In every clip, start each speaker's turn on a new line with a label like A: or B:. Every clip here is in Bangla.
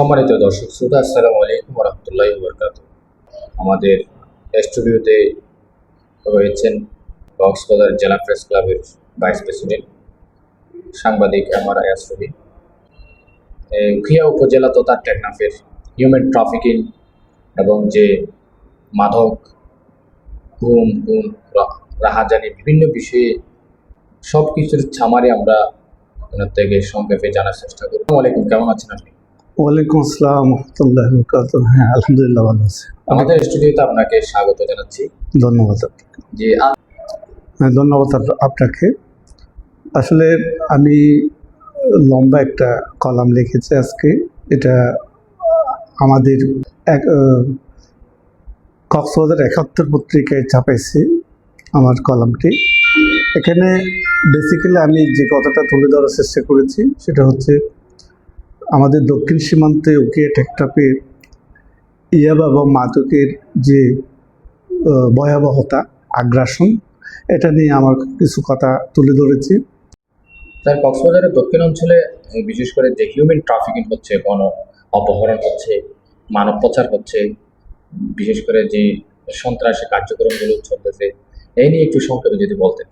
A: সম্মানিত দর্শক শ্রোতা, আসসালামু আলাইকুম ওয়া রাহমাতুল্লাহি ওয়া বারাকাতুহু। আমাদের স্টুডিওতে রয়েছেন কক্সবাজার জেলা প্রেস ক্লাবের ভাইস প্রেসিডেন্ট সাংবাদিক এমআর আয়াস রবি। উখিয়া উপজেলা তথা টেকনাফের হিউম্যান ট্রাফিকিং এবং যে মাদক, গুম, রাহাজানি বিভিন্ন বিষয়ে সব কিছুর ছামারে আমরা ওনার থেকে সংক্ষেপে জানার চেষ্টা করব। আসসালামু আলাইকুম, কেমন আছেন আপনি?
B: ওয়ালাইকুম আসসালাম রহমতুল্লাহি ওয়া বারাকাতুহু। হ্যাঁ, আলহামদুলিল্লাহ ভালো আছি।
A: আমাদের স্টুডিওতে আপনাকে স্বাগত জানাচ্ছি।
B: ধন্যবাদ আপনাকে।
A: যে
B: হ্যাঁ, ধন্যবাদ আপনাকে। আসলে আমি লম্বা একটা কলাম লিখেছি আজকে। এটা আমাদের এক কক্সবাজার ৭১ পত্রিকায় ছাপাইছি আমার কলামটি। এখানে বেসিক্যালি আমি যে কথাটা তুলে ধরার চেষ্টা করেছি সেটা হচ্ছে আমাদের দক্ষিণ সীমান্তে উখিয়া টেকনাফে ইয়াবা এবং মাদকের যে ভয়াবহতা, আগ্রাসন, এটা নিয়ে আমার কিছু কথা তুলে ধরেছি।
A: স্যার, কক্সবাজারের দক্ষিণ অঞ্চলে বিশেষ করে যে হিউম্যান ট্রাফিকিং হচ্ছে, গণ অপহরণ হচ্ছে, মানব পাচার হচ্ছে, বিশেষ করে যে সন্ত্রাসী কার্যক্রমগুলো চলতেছে, এই নিয়ে একটু সংক্ষেপে যদি বলতেন।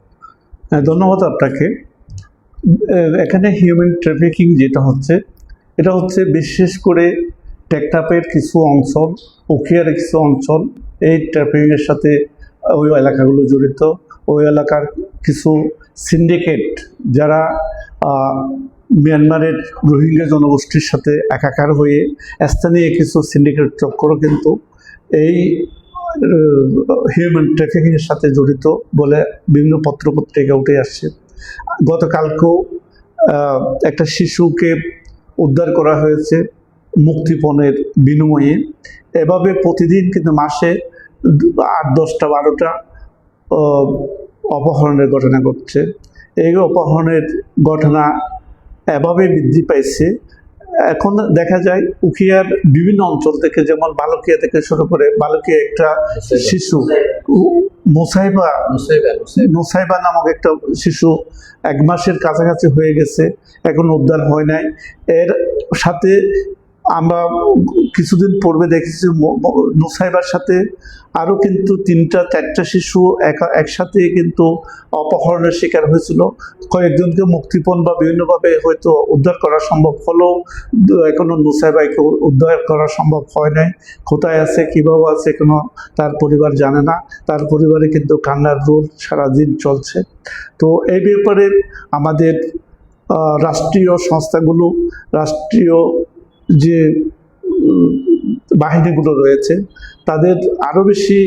B: ধন্যবাদ আপনাকে। এখানে হিউম্যান ট্রাফিকিং যেটা হচ্ছে, এটা হচ্ছে বিশেষ করে টেকনাফের কিছু অঞ্চল, উখিয়ার কিছু অঞ্চল এই ট্রাফিকিংয়ের সাথে ওই এলাকাগুলো জড়িত। ওই এলাকার কিছু সিন্ডিকেট যারা মিয়ানমারের রোহিঙ্গা জনগোষ্ঠীর সাথে একাকার হয়ে স্থানীয় কিছু সিন্ডিকেট চক্রও কিন্তু এই হিউম্যান ট্রাফিকিংয়ের সাথে জড়িত বলে বিভিন্ন পত্রপত্রিকা উঠে আসছে। গতকালকেও একটা শিশুকে উদ্ধার করা হয়েছে মুক্তিপণের বিনিময়ে। এভাবে প্রতিদিন কিন্তু মাসে ৮, ১০টা, ১২টা অপহরণের ঘটনা ঘটছে। এই অপহরণের ঘটনা এভাবে বৃদ্ধি পাইছে। এখন দেখা যায় উখিয়ার বিভিন্ন অঞ্চল থেকে, যেমন বালুকিয়া থেকে শুরু করে, বালুকিয়া একটা শিশু মুসাইবা নামক একটা শিশু ১ মাসের কাছাকাছি হয়ে গেছে, এখন উদ্ধার হয় নাই। এর সাথে আমরা কিছুদিন পূর্বে দেখেছি মুসাইবার সাথে আরও কিন্তু ৩টা ৪টা শিশু একসাথে কিন্তু অপহরণের শিকার হয়েছিল। কয়েকজনকে মুক্তিপণ বা বিভিন্নভাবে হয়তো উদ্ধার করা সম্ভব হলেও এখনও নুসাইবাইকে উদ্ধার করা সম্ভব হয় নাই। কোথায় আছে, কীভাবে আছে, কোনো তার পরিবার জানে না। তার পরিবারে কিন্তু কান্নার রোল সারাদিন চলছে। তো এই ব্যাপারে আমাদের রাষ্ট্রীয় সংস্থাগুলো, রাষ্ট্রীয় যে বাহিনীগুলো রয়েছে, তাদের আরও বেশি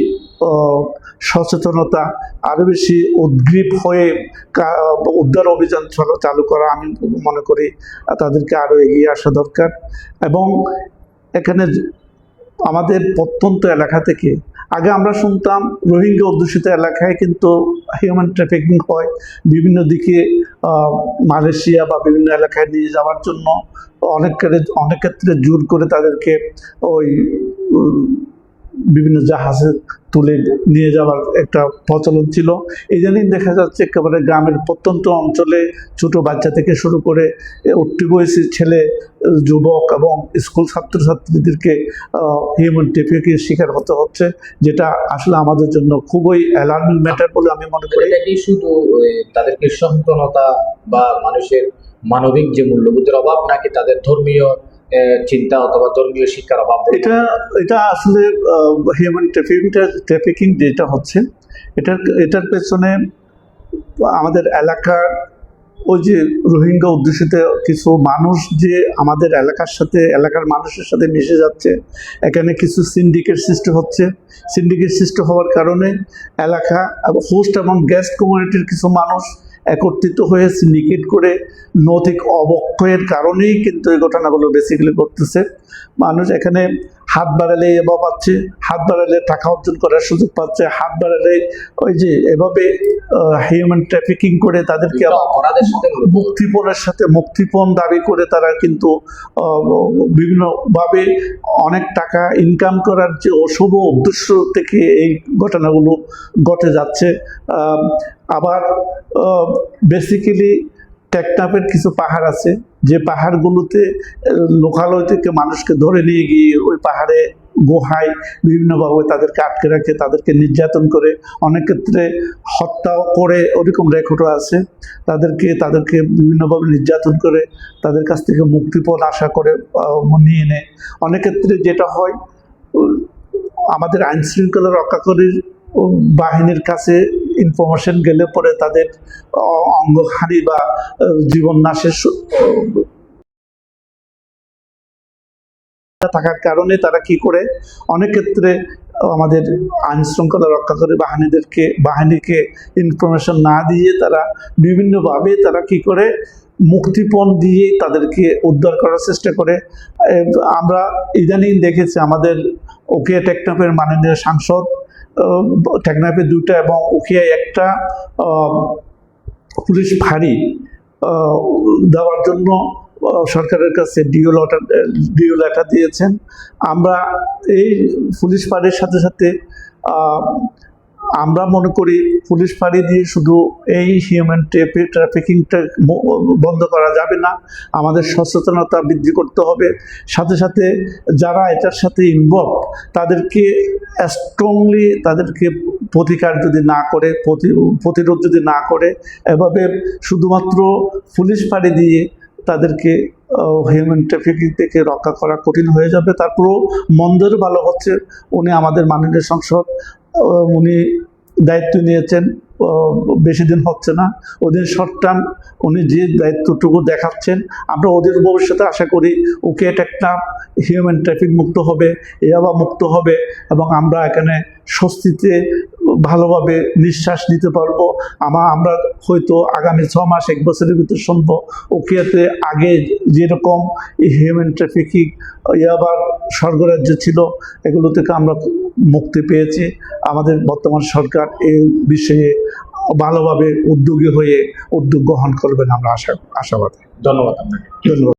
B: সচেতনতা, আরও বেশি উদ্গ্রীব হয়ে উদ্ধার অভিযান চালু করা, আমি মনে করি তাদেরকে আরও এগিয়ে আসা দরকার। এবং এখানে আমাদের প্রত্যন্ত এলাকা থেকে, আগে আমরা শুনতাম রোহিঙ্গা অধ্যুষিত এলাকায় কিন্তু হিউম্যান ট্রাফিকিং হয়, বিভিন্ন দিকে মালয়েশিয়া বা বিভিন্ন এলাকায় নিয়ে যাওয়ার জন্য অনেক ক্ষেত্রে জোর করে তাদেরকে ওই বিভিন্ন জাহাজে তুলে নিয়ে যাওয়ার একটা প্রচলন ছিল। এই জন্যই দেখা যাচ্ছে একেবারে গ্রামের প্রত্যন্ত অঞ্চলে ছোট বাচ্চা থেকে শুরু করে উঠতি বয়সী ছেলে, যুবক এবং স্কুল ছাত্রছাত্রীদেরকে হিউম্যান ট্রাফিকিংয়ের শিকার হতে হচ্ছে, যেটা আসলে আমাদের জন্য খুবই অ্যালার্মিং ম্যাটার বলে আমি মনে করি।
A: এটা কি শুধু তাদেরকে সচেতনতা বা মানুষের মানবিক যে মূল্যবোধের অভাব, নাকি তাদের ধর্মীয় চিন্তা অথবা ধর্মীয় শিক্ষার অভাব?
B: এটা আসলে হিউম্যান ট্রাফিকিং যেটা হচ্ছে, এটার পেছনে আমাদের এলাকার ওই যে রোহিঙ্গা অধ্যুষিত কিছু মানুষ যে আমাদের এলাকার মানুষের সাথে মিশে যাচ্ছে, এখানে কিছু সিন্ডিকেট সৃষ্টি হচ্ছে। সিন্ডিকেট সৃষ্টি হওয়ার কারণে এলাকা হোস্ট এবং গেস্ট কমিউনিটির কিছু মানুষ একত্রিত হয়ে সিন্ডিকেট করে নৈতিক অবক্ষয়ের কারণেই কিন্তু এই ঘটনাগুলো বেসিক্যালি ঘটতেছে। মানুষ এখানে হাত বাড়ালে এবার পাচ্ছে, হাত বাড়ালে টাকা অর্জন করার সুযোগ পাচ্ছে, হাত বাড়ালে ওই যে এভাবে হিউম্যান ট্রাফিকিং করে তাদেরকে মুক্তিপণ দাবি করে তারা কিন্তু বিভিন্নভাবে অনেক টাকা ইনকাম করার যে অশুভ উদ্দেশ্য থেকে এই ঘটনাগুলো ঘটে যাচ্ছে। আবার বেসিক্যালি টেকনাফের কিছু পাহাড় আছে, যে পাহাড়গুলোতে লোকালয় থেকে মানুষকে ধরে নিয়ে গিয়ে ওই পাহাড়ে গুহায় বিভিন্নভাবে তাদেরকে আটকে রাখে, তাদেরকে নির্যাতন করে, অনেক ক্ষেত্রে হত্যাও করে, ওরকম রেকর্ডও আছে। তাদেরকে বিভিন্নভাবে নির্যাতন করে তাদের কাছ থেকে মুক্তিপণ আশা করে নিয়ে নেয়। অনেক ক্ষেত্রে যেটা হয়, আমাদের আইন শৃঙ্খলা রক্ষাকারী বাহিনীর কাছে ইনফরমেশন গেলে পরে তাদের অঙ্গহানি বা জীবন নাশের থাকার কারণে তারা কি করে, অনেক ক্ষেত্রে আমাদের আইন শৃঙ্খলা রক্ষাকারী বাহিনীকে ইনফরমেশন না দিয়ে তারা বিভিন্নভাবে তারা কি করে মুক্তিপণ দিয়ে তাদেরকে উদ্ধার করার চেষ্টা করে। আমরা ইদানিং দেখেছি আমাদের উখিয়া টেকনাফের মাননীয় সাংসদ, টেকনাফে 2টা এবং উখিয়ায় 1টা পুলিশ ফাঁড়ি দেওয়ার জন্য সরকারের কাছে ডিও লেটার দিয়েছেন। আমরা এই পুলিশ ফাঁড়ির সাথে সাথে আমরা মনে করি পুলিশ ফাঁড়ি দিয়ে শুধু এই হিউম্যান ট্রাফিকিংটা বন্ধ করা যাবে না, আমাদের সচেতনতা বৃদ্ধি করতে হবে। সাথে সাথে যারা এটার সাথে ইনভলভ তাদেরকে স্ট্রংলি তাদেরকে প্রতিকার যদি না করে, প্রতিরোধ যদি না করে, এভাবে শুধুমাত্র পুলিশ ফাঁড়ি দিয়ে তাদেরকে হিউম্যান ট্রাফিকিং থেকে রক্ষা করা কঠিন হয়ে যাবে। তারপরেও মন্দের ভালো হচ্ছে, উনি আমাদের মাননীয় সংসদ, উনি দায়িত্ব নিয়েছেন, বেশি দিন হচ্ছে না, ওদের শর্ট টার্ম উনি যে দায়িত্বটুকু দেখাচ্ছেন, আমরা ওদের ভবিষ্যতে আশা করি উখিয়া টেকনাফ হিউম্যান ট্রাফিক মুক্ত হবে, ইয়াবা মুক্ত হবে এবং আমরা এখানে স্বস্তিতে ভালোভাবে নিঃশ্বাস নিতে পারবো। আমরা হয়তো আগামী 6 মাস 1 বছরের ভিতরে শুনবো উখিয়াতে আগে যেরকম হিউম্যান ট্রাফিকিং ইয়াবার স্বর্গরাজ্য ছিল, এগুলো থেকে আমরা মুক্তি পেয়েছি। আমাদের বর্তমান সরকার এই বিষয়ে ভালোভাবে উদ্যোগী হয়ে উদ্যোগ গ্রহণ করবেন, আমরা আশাবাদী।
A: ধন্যবাদ আপনাকে।
B: ধন্যবাদ।